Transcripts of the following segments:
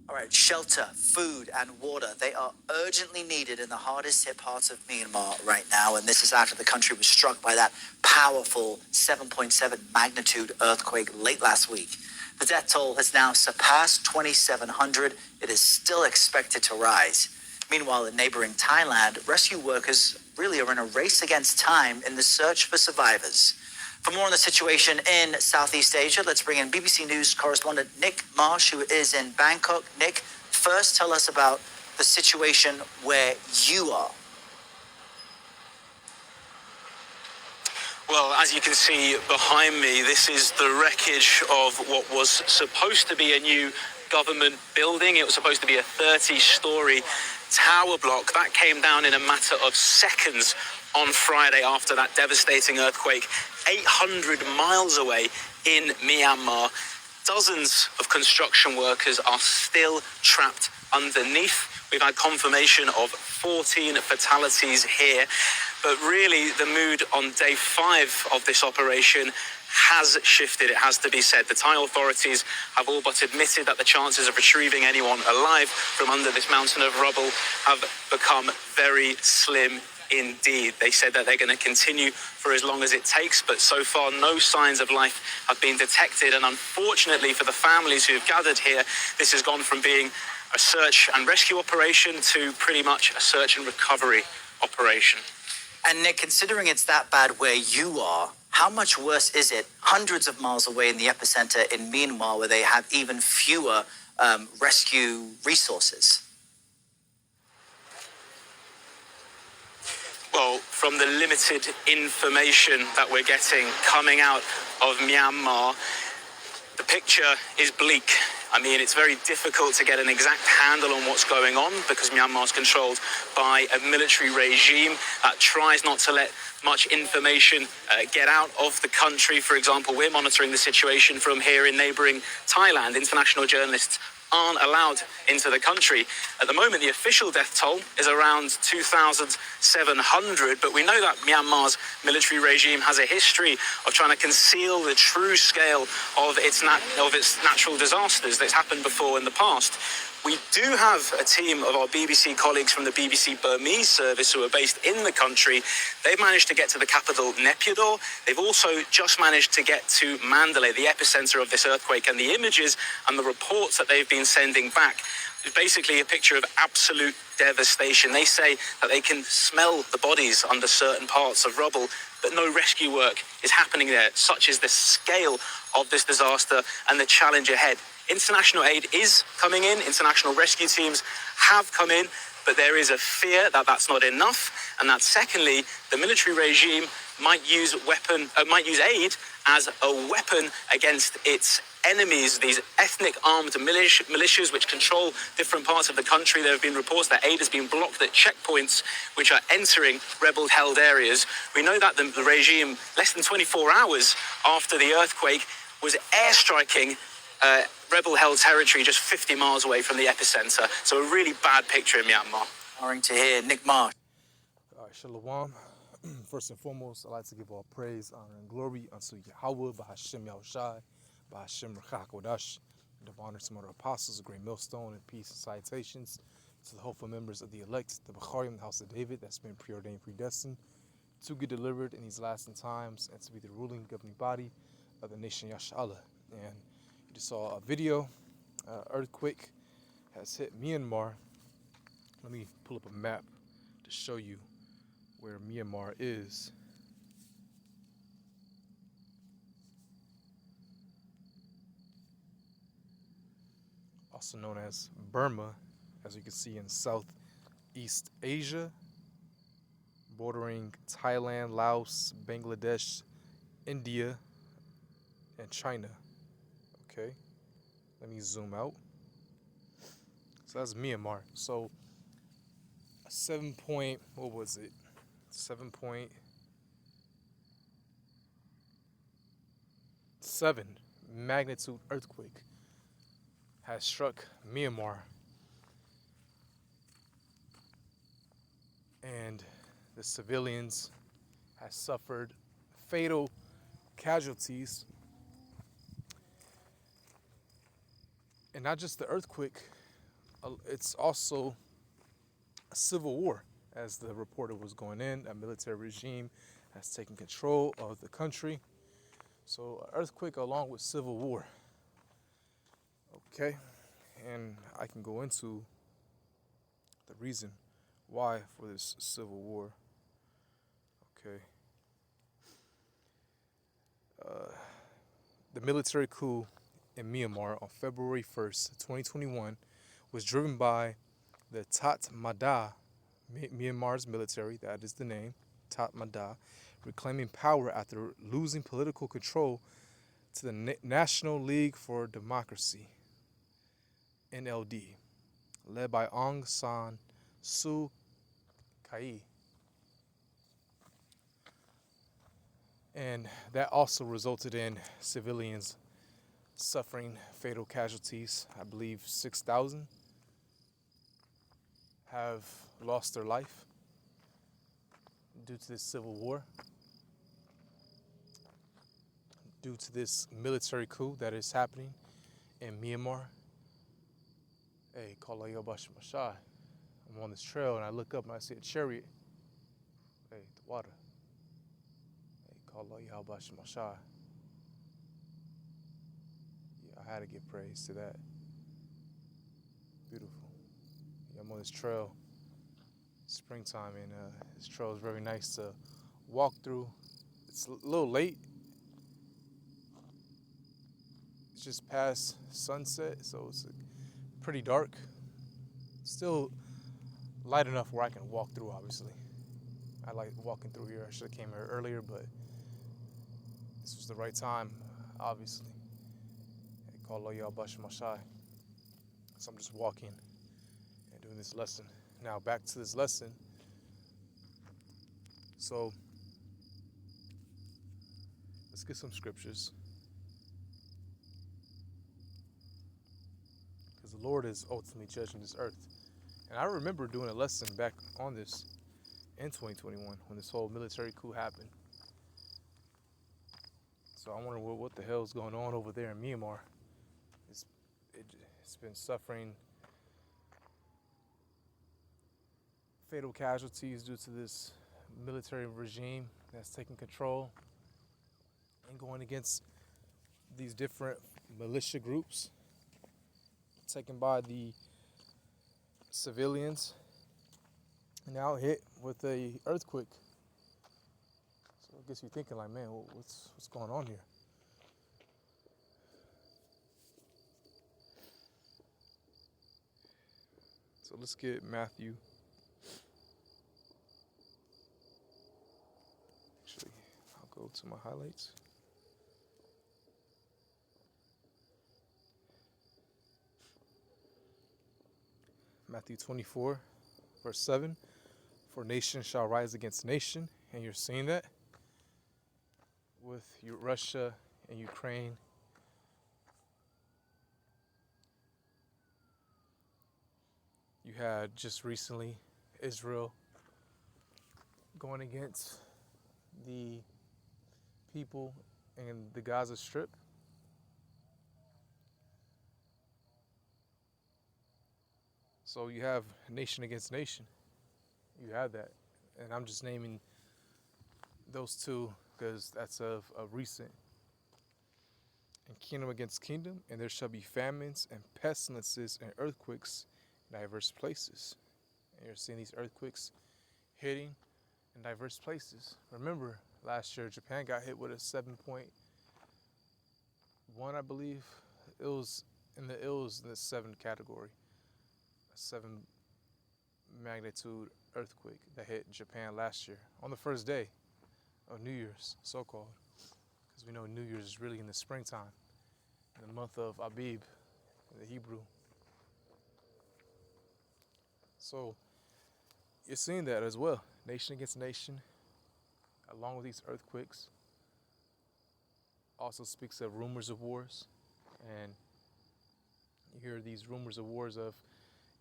All right, shelter, food, and water, they are urgently needed in the hardest hit parts of Myanmar right now. And this is after the country was struck by that powerful 7.7 magnitude earthquake late last week. The death toll has now surpassed 2,700. It is still expected to rise. Meanwhile, in neighboring Thailand, rescue workers really are in a race against time in the search for survivors. For more on the situation in Southeast Asia, let's bring in BBC News correspondent Nick Marsh, who is in Bangkok. Nick, first tell us about the situation where you are. Well, as you can see behind me, this is the wreckage of what was supposed to be a new government building. It was supposed to be a 30-story tower block. That came down in a matter of seconds on Friday after that devastating earthquake 800 miles away in Myanmar. Dozens of construction workers are still trapped underneath. We've had confirmation of 14 fatalities here. But really, the mood on day 5 of this operation has shifted, it has to be said. The Thai authorities have all but admitted that the chances of retrieving anyone alive from under this mountain of rubble have become very slim indeed. They said that they're going to continue for as long as it takes, but so far no signs of life have been detected. And unfortunately for the families who have gathered here, this has gone from being a search and rescue operation to pretty much a search and recovery operation. And Nick, considering it's that bad where you are, how much worse is it hundreds of miles away in the epicenter in Myanmar, where they have even fewer rescue resources? Well, from the limited information that we're getting coming out of Myanmar, the picture is bleak. I mean, it's very difficult to get an exact handle on what's going on because Myanmar is controlled by a military regime that tries not to let much information get out of the country. For example, we're monitoring the situation from here in neighboring Thailand. International journalists aren't allowed into the country. At the moment, the official death toll is around 2,700, but we know that Myanmar's military regime has a history of trying to conceal the true scale of its natural disasters that's happened before in the past. We do have a team of our BBC colleagues from the BBC Burmese service who are based in the country. They've managed to get to the capital, Naypyidaw. They've also just managed to get to Mandalay, the epicenter of this earthquake, and the images and the reports that they've been sending back is basically a picture of absolute devastation. They say that they can smell the bodies under certain parts of rubble, but no rescue work is happening there. Such is the scale of this disaster and the challenge ahead. International aid is coming in, international rescue teams have come in, but there is a fear that that's not enough, and that secondly, the military regime might use aid as a weapon against its enemies, these ethnic armed militias which control different parts of the country. There have been reports that aid has been blocked at checkpoints which are entering rebel-held areas. We know that the regime, less than 24 hours after the earthquake, was airstriking rebel-held territory just 50 miles away from the epicenter. So a really bad picture in Myanmar. Boring to hear. Nick Marsh. All right, Shalom. First and foremost, I'd like to give all praise, honor, and glory unto Yahweh, Bahashem Yahushai, Bahashem Rachak and of honor to the apostles, a great millstone, and peace and citations to the hopeful members of the elect, the Bukharim, the house of David, that's been preordained, predestined, to get delivered in these last times, and to be the ruling, governing body of the nation Yashala. And you just saw a video, earthquake has hit Myanmar. Let me pull up a map to show you where Myanmar is. Also known as Burma, as you can see in Southeast Asia, bordering Thailand, Laos, Bangladesh, India, and China. Okay, let me zoom out. So that's Myanmar. So a 7.7 magnitude earthquake has struck Myanmar, and the civilians have suffered fatal casualties. And not just the earthquake, it's also a civil war. As the reporter was going in, a military regime has taken control of the country. So, earthquake along with civil war. Okay, and I can go into the reason why for this civil war. Okay. The military coup in Myanmar on February 1st, 2021 was driven by the Tatmadaw, Myanmar's military, that is the name, Tatmadaw, reclaiming power after losing political control to the National League for Democracy, NLD, led by Aung San Suu Kyi. And that also resulted in civilians suffering fatal casualties. I believe 6,000 have lost their life due to this civil war, due to this military coup that is happening in Myanmar. Hey, Kalayo Bashmashai. I'm on this trail and I look up and I see a chariot. Hey, the water. Hey, Kalayo Bashmashai. Yeah, I had to give praise to that. Beautiful. Yeah, I'm on this trail. Springtime, and this trail is very nice to walk through. It's a little late. It's just past sunset, so it's pretty dark. Still light enough where I can walk through, obviously. I like walking through here. I should have came here earlier, but this was the right time, obviously. So I'm just walking and doing this lesson. Now back to this lesson. So let's get some scriptures. Because the Lord is ultimately judging this earth. And I remember doing a lesson back on this in 2021 when this whole military coup happened. So I wonder what the hell is going on over there in Myanmar. It's been suffering fatal casualties due to this military regime that's taking control and going against these different militia groups, taken by the civilians, now hit with a earthquake. So it gets you thinking, like, man, what's going on here? So let's get Matthew. Actually, I'll go to my highlights. Matthew 24, verse 7. For nation shall rise against nation. And you're seeing that with Russia and Ukraine. You had just recently Israel going against the people in the Gaza Strip. So you have nation against nation. You have that. And I'm just naming those two because that's of recent. And kingdom against kingdom, and there shall be famines and pestilences and earthquakes in diverse places. And you're seeing these earthquakes hitting in diverse places. Remember, last year Japan got hit with a 7.1, I believe. It was in the 7 category. A 7 magnitude earthquake that hit Japan last year on the first day of New Year's, so-called. Because we know New Year's is really in the springtime, in the month of Abib, in the Hebrew. So you're seeing that as well, nation against nation, along with these earthquakes. Also speaks of rumors of wars, and you hear these rumors of wars of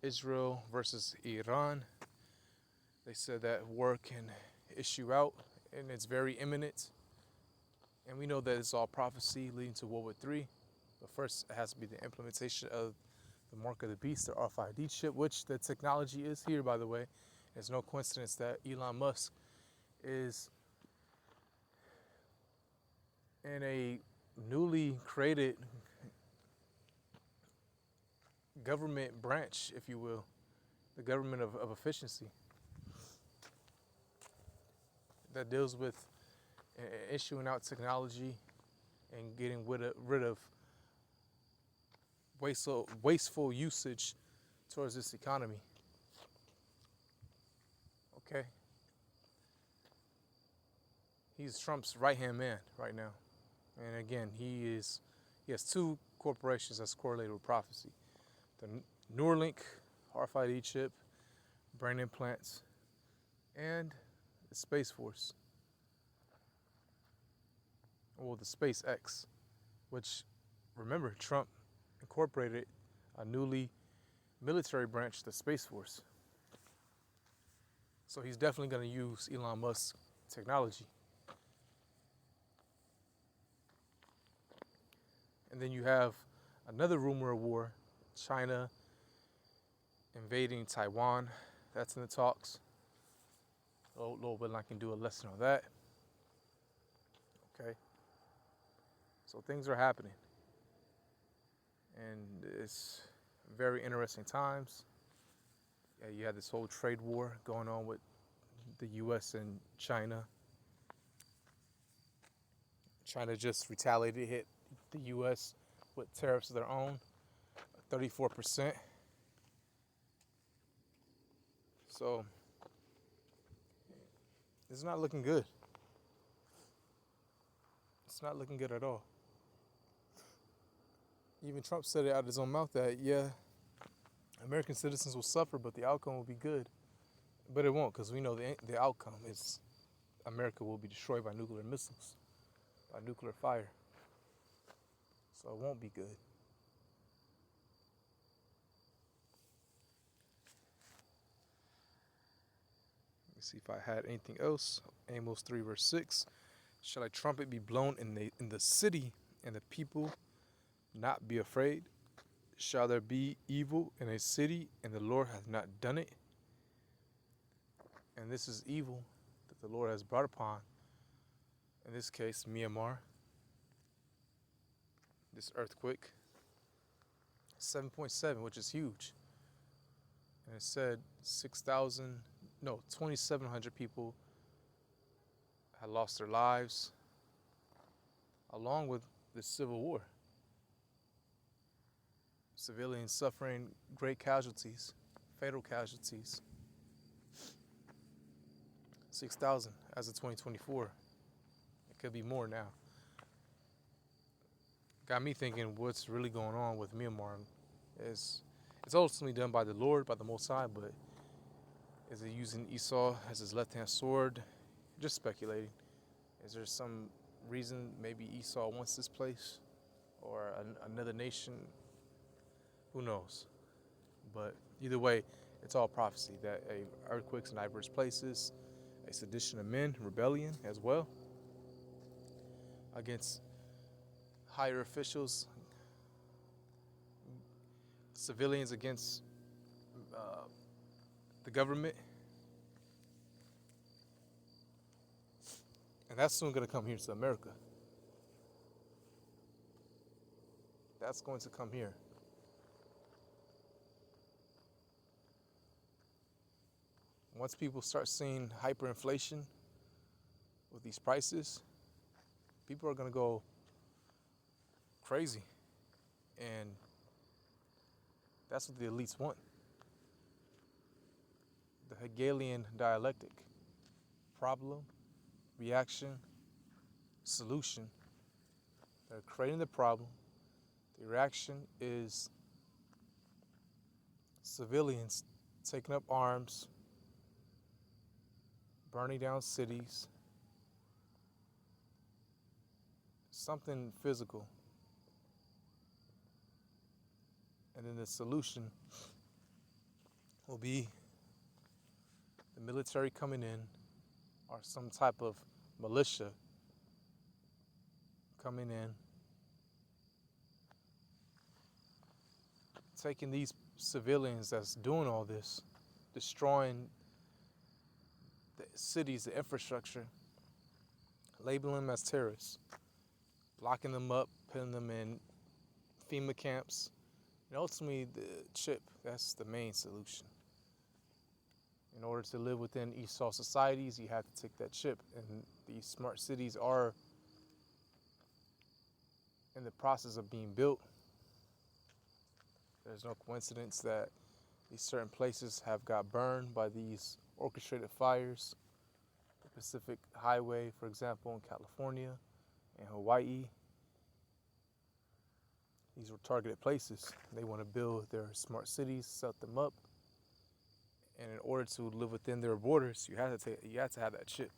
Israel versus Iran. They said that war can issue out, and it's very imminent. And we know that it's all prophecy leading to World War III. But first, it has to be the implementation of the mark of the beast, the RFID chip, which the technology is here, by the way. It's no coincidence that Elon Musk is in a newly created government branch, if you will, the government of efficiency that deals with issuing out technology and getting rid of wasteful usage towards this economy. Okay? He's Trump's right-hand man right now. And again, he has two corporations that's correlated with prophecy. The Neuralink RFID chip, brain implants, and the Space Force. Well, the SpaceX, which, remember, Trump incorporated a newly military branch, the Space Force. So he's definitely going to use Elon Musk's technology. And then you have another rumor of war, China invading Taiwan. That's in the talks. A little bit, and I can do a lesson on that. Okay. So things are happening. And it's very interesting times. Yeah, you had this whole trade war going on with the US and China. China just retaliated, hit the US with tariffs of their own, 34%. So it's not looking good. It's not looking good at all. Even Trump said it out of his own mouth that, yeah, American citizens will suffer, but the outcome will be good. But it won't, because we know the outcome is America will be destroyed by nuclear missiles, by nuclear fire. So it won't be good. Let me see if I had anything else. Amos 3 verse 6. Shall a trumpet be blown in the city, and the people not be afraid? Shall there be evil in a city, and the Lord hath not done it? And this is evil that the Lord has brought upon, in this case, Myanmar. This earthquake, 7.7, which is huge. And it said 2,700 people had lost their lives, along with the civil war. Civilians suffering great casualties, fatal casualties. 6,000 as of 2024. It could be more now. Got me thinking what's really going on with Myanmar. It's ultimately done by the Lord, by the Most High, but is it using Esau as his left-hand sword? Just speculating. Is there some reason maybe Esau wants this place or another nation? Who knows? But either way, it's all prophecy that earthquakes in diverse places, a sedition of men, rebellion as well, against higher officials, civilians against the government. And that's soon going to come here to America. That's going to come here. Once people start seeing hyperinflation with these prices, people are going to go crazy. And that's what the elites want. The Hegelian dialectic. Problem, reaction, solution. They're creating the problem. The reaction is civilians taking up arms, burning down cities, something physical. And then the solution will be the military coming in or some type of militia coming in taking these civilians that's doing all this, destroying the cities, the infrastructure, labeling them as terrorists, locking them up, putting them in FEMA camps, and ultimately the chip, that's the main solution. In order to live within Esau societies, you have to take that chip, and these smart cities are in the process of being built. There's no coincidence that these certain places have got burned by these orchestrated fires. The Pacific Highway, for example, in California and Hawaii. These were targeted places. They want to build their smart cities, set them up, and in order to live within their borders, you have to have that chip.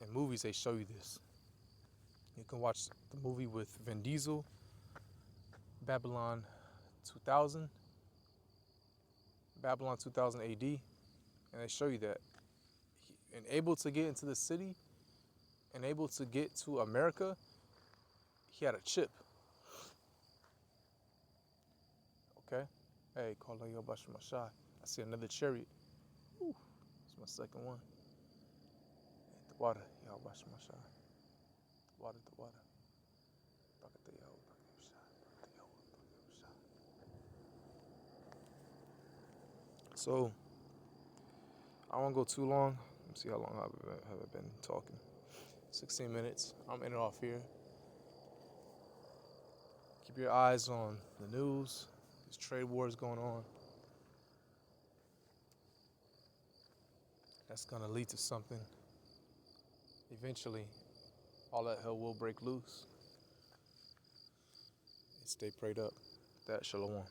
In movies, they show you this. You can watch the movie with Vin Diesel, Babylon 2000 AD, and they show you that and able to get into the city and able to get to America, he had a chip. Okay? Hey, Kala Yobash Mashai. I see another chariot. Ooh, it's my second one. The water, Yobash Mashai. The water. So, I won't go too long. Let's see how long have I been talking. 16 minutes. I'm in and off here. Keep your eyes on the news. There's trade wars going on. That's gonna lead to something. Eventually, all that hell will break loose. And stay prayed up. That Shalom.